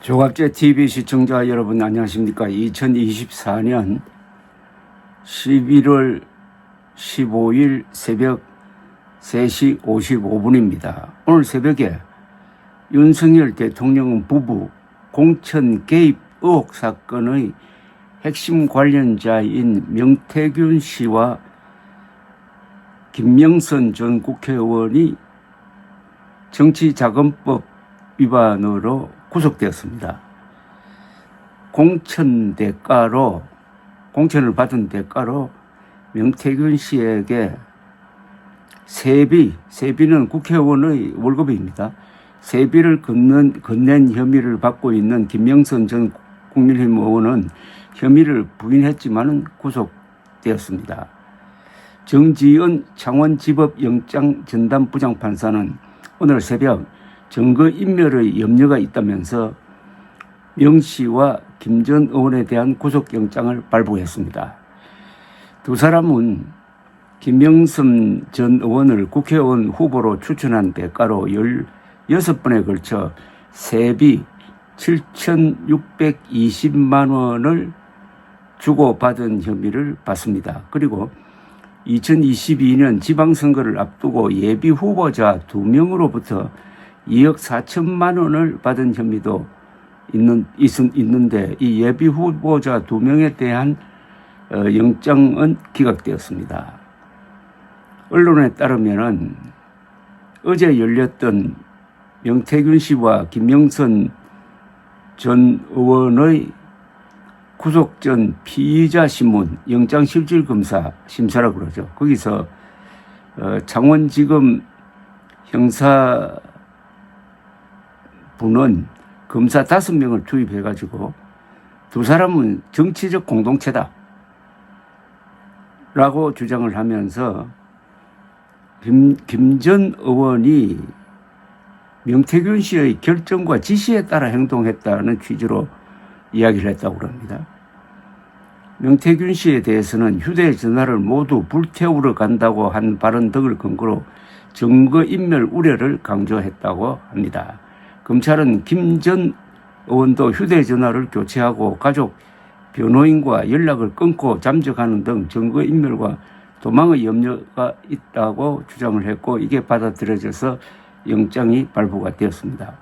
조갑제 TV 시청자 여러분 안녕하십니까. 2024년 11월 15일 새벽 3시 55분입니다. 오늘 새벽에 윤석열 대통령 부부 공천 개입 의혹 사건의 핵심 관련자인 명태균 씨와 김명선 전 국회의원이 정치자금법 위반으로 구속되었습니다. 공천을 받은 대가로 명태균 씨에게 세비는 국회의원의 월급입니다. 세비를 건넨 혐의를 받고 있는 김명선 전 국민의힘 의원은 혐의를 부인했지만 구속되었습니다. 정지은 창원지법 영장전담부장판사는 오늘 새벽 증거인멸의 염려가 있다면서 명 씨와 김 전 의원에 대한 구속영장을 발부했습니다. 두 사람은 김명선 전 의원을 국회의원 후보로 추천한 대가로 16번에 걸쳐 세비 7,620만 원을 주고받은 혐의를 받습니다. 그리고 2022년 지방선거를 앞두고 예비 후보자 2명으로부터 2억 4천만 원을 받은 혐의도 있는데 이 예비 후보자 2명에 대한 영장은 기각되었습니다. 언론에 따르면 어제 열렸던 명태균 씨와 김명선 전 의원의 구속 전 피의자 신문 영장실질검사 심사라고 그러죠. 거기서 창원지검 형사부는 검사 5명을 투입해가지고 두 사람은 정치적 공동체다 라고 주장을 하면서 김 전 의원이 명태균 씨의 결정과 지시에 따라 행동했다는 취지로 이야기를 했다고 합니다. 명태균 씨에 대해서는 휴대전화를 모두 불태우러 간다고 한 발언 등을 근거로 증거인멸 우려를 강조했다고 합니다. 검찰은 김 전 의원도 휴대전화를 교체하고 가족, 변호인과 연락을 끊고 잠적하는 등 증거인멸과 도망의 염려가 있다고 주장을 했고 이게 받아들여져서 영장이 발부가 되었습니다.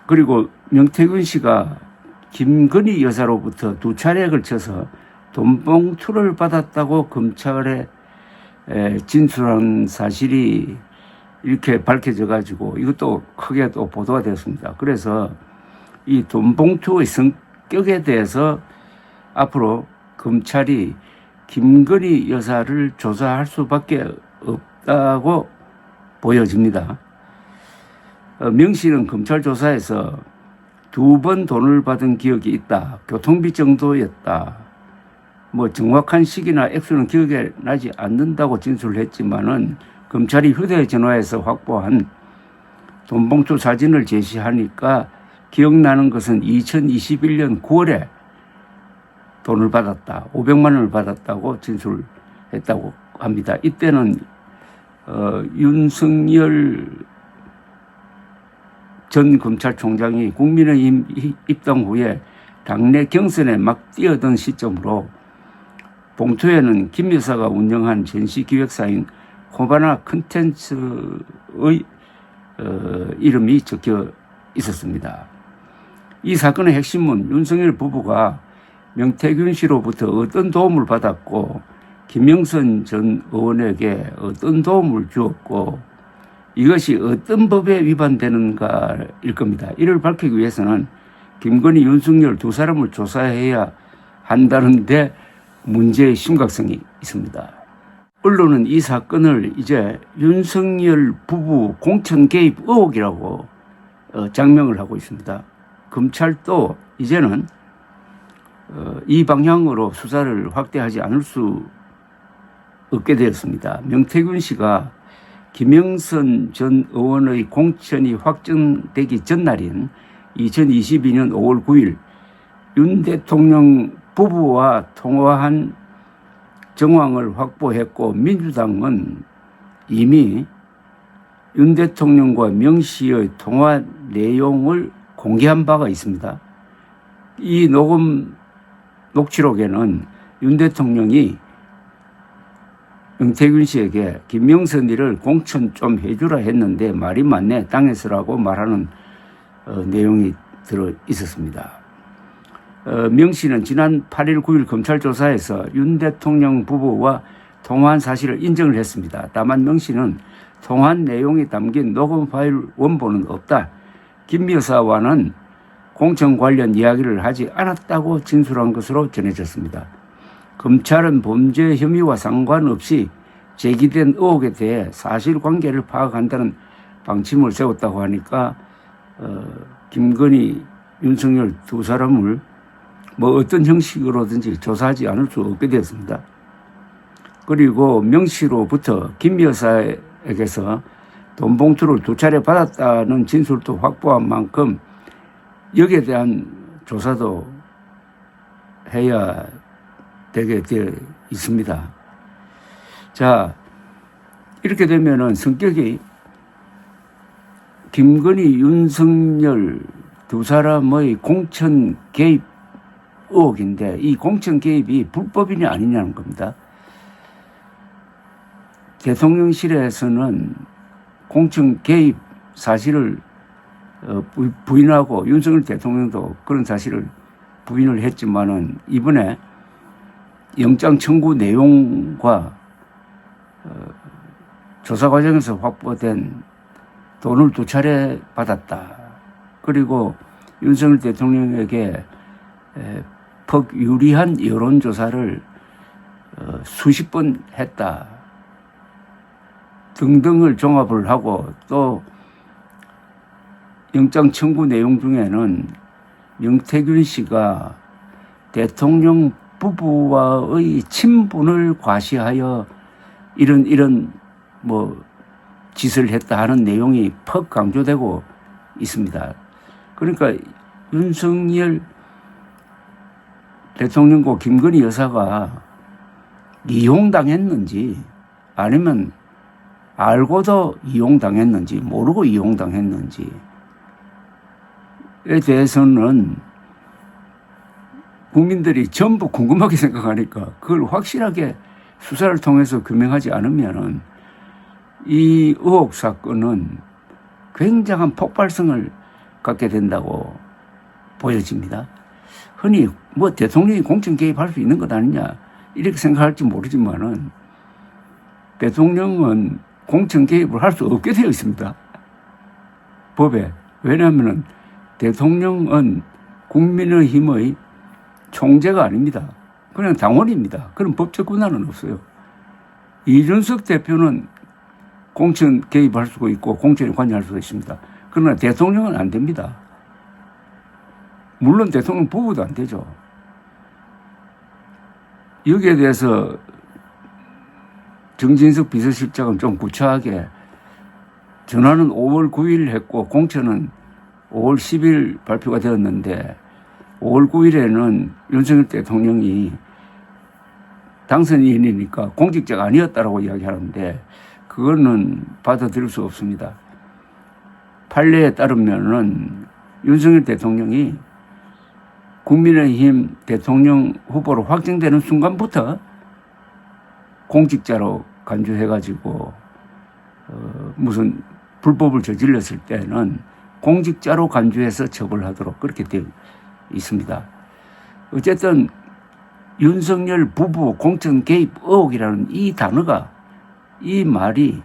그리고 명태균 씨가 김건희 여사로부터 2차례에 걸쳐서 돈봉투를 받았다고 검찰에 진술한 사실이 이렇게 밝혀져 가지고 이것도 크게 또 보도가 되었습니다. 그래서 이 돈봉투의 성격에 대해서 앞으로 검찰이 김건희 여사를 조사할 수밖에 없다고 보여집니다. 명 씨는 검찰 조사에서 2번 돈을 받은 기억이 있다. 교통비 정도였다. 정확한 시기나 액수는 기억에 나지 않는다고 진술을 했지만은 검찰이 휴대전화에서 확보한 돈봉투 사진을 제시하니까 기억나는 것은 2021년 9월에 돈을 받았다. 500만 원을 받았다고 진술했다고 합니다. 이때는 윤석열 전 검찰총장이 국민의힘 입당 후에 당내 경선에 막 뛰어든 시점으로 봉투에는 김 여사가 운영한 전시기획사인 호바나 컨텐츠의 이름이 적혀 있었습니다. 이 사건의 핵심은 윤석열 부부가 명태균 씨로부터 어떤 도움을 받았고 김명선 전 의원에게 어떤 도움을 주었고 이것이 어떤 법에 위반되는가일 겁니다. 이를 밝히기 위해서는 김건희, 윤석열 두 사람을 조사해야 한다는데 문제의 심각성이 있습니다. 언론은 이 사건을 이제 윤석열 부부 공천 개입 의혹이라고 장명을 하고 있습니다. 검찰도 이제는 이 방향으로 수사를 확대하지 않을 수 없게 되었습니다. 명태균 씨가 김명선 전 의원의 공천이 확정되기 전날인 2022년 5월 9일 윤 대통령 부부와 통화한 정황을 확보했고 민주당은 이미 윤 대통령과 명 씨의 통화 내용을 공개한 바가 있습니다. 이 녹취록에는 윤 대통령이 명태균 씨에게 김명선 일을 공천 좀 해주라 했는데 말이 많네 당해서라고 말하는 내용이 들어 있었습니다. 명 씨는 지난 8일 9일 검찰 조사에서 윤 대통령 부부와 통화한 사실을 인정을 했습니다. 다만 명 씨는 통화한 내용이 담긴 녹음 파일 원본은 없다. 김 여사와는 공천 관련 이야기를 하지 않았다고 진술한 것으로 전해졌습니다. 검찰은 범죄 혐의와 상관없이 제기된 의혹에 대해 사실관계를 파악한다는 방침을 세웠다고 하니까 김건희, 윤석열 두 사람을 뭐 어떤 형식으로든지 조사하지 않을 수 없게 되었습니다. 그리고 명 씨로부터 김 여사에게서 돈 봉투를 2차례 받았다는 진술도 확보한 만큼 여기에 대한 조사도 해야 되게 되어 있습니다. 자, 이렇게 되면은 성격이 김건희, 윤석열 두 사람의 공천 개입 의혹인데 이 공천 개입이 불법이냐 아니냐는 겁니다. 대통령실에서는 공천 개입 사실을 부인하고 윤석열 대통령도 그런 사실을 부인을 했지만은 이번에 영장 청구 내용과 조사 과정에서 확보된 돈을 2차례 받았다. 그리고 윤석열 대통령에게 퍽 유리한 여론조사를 수십 번 했다. 등등을 종합을 하고 또 영장 청구 내용 중에는 명태균 씨가 대통령 부부와의 친분을 과시하여 이런 뭐 짓을 했다 하는 내용이 퍽 강조되고 있습니다. 그러니까 윤석열 대통령과 김건희 여사가 이용당했는지 아니면 알고도 이용당했는지 모르고 이용당했는지에 대해서는 국민들이 전부 궁금하게 생각하니까 그걸 확실하게 수사를 통해서 규명하지 않으면은 이 의혹 사건은 굉장한 폭발성을 갖게 된다고 보여집니다. 흔히 뭐 대통령이 공천 개입할 수 있는 것 아니냐 이렇게 생각할지 모르지만은 대통령은 공천 개입을 할 수 없게 되어 있습니다. 법에. 왜냐하면 대통령은 국민의힘의 총재가 아닙니다. 그냥 당원입니다. 그런 법적 권한은 없어요. 이준석 대표는 공천 개입할 수가 있고 공천에 관여할 수가 있습니다. 그러나 대통령은 안 됩니다. 물론 대통령 부부도 안 되죠. 여기에 대해서 정진석 비서실장은 좀 구차하게 전화는 5월 9일 했고 공천은 5월 10일 발표가 되었는데 5월 9일에는 윤석열 대통령이 당선인이니까 공직자가 아니었다라고 이야기하는데 그거는 받아들일 수 없습니다. 판례에 따르면은 윤석열 대통령이 국민의힘 대통령 후보로 확정되는 순간부터 공직자로 간주해가지고 무슨 불법을 저질렀을 때는 공직자로 간주해서 처벌하도록 그렇게 되어 있습니다. 어쨌든 윤석열 부부 공천 개입 의혹이라는 이 단어가 이 말이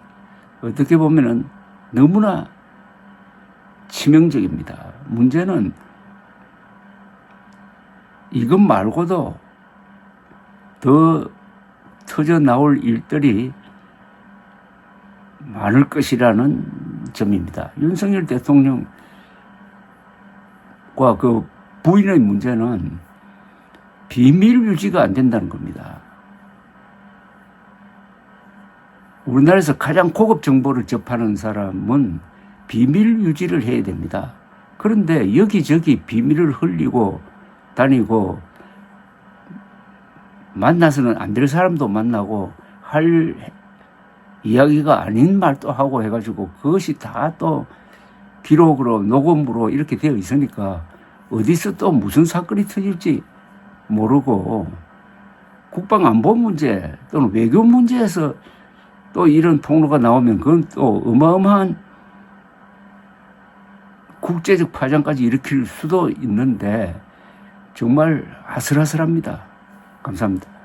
어떻게 보면은 너무나 치명적입니다. 문제는 이것 말고도 더 터져 나올 일들이 많을 것이라는 점입니다. 윤석열 대통령과 그 부인의 문제는 비밀 유지가 안 된다는 겁니다. 우리나라에서 가장 고급 정보를 접하는 사람은 비밀 유지를 해야 됩니다. 그런데 여기저기 비밀을 흘리고 다니고 만나서는 안 될 사람도 만나고 할 이야기가 아닌 말도 하고 해가지고 그것이 다 또 기록으로 녹음으로 이렇게 되어 있으니까 어디서 또 무슨 사건이 터질지 모르고 국방안보 문제 또는 외교 문제에서 또 이런 통로가 나오면 그건 또 어마어마한 국제적 파장까지 일으킬 수도 있는데 정말 아슬아슬합니다. 감사합니다.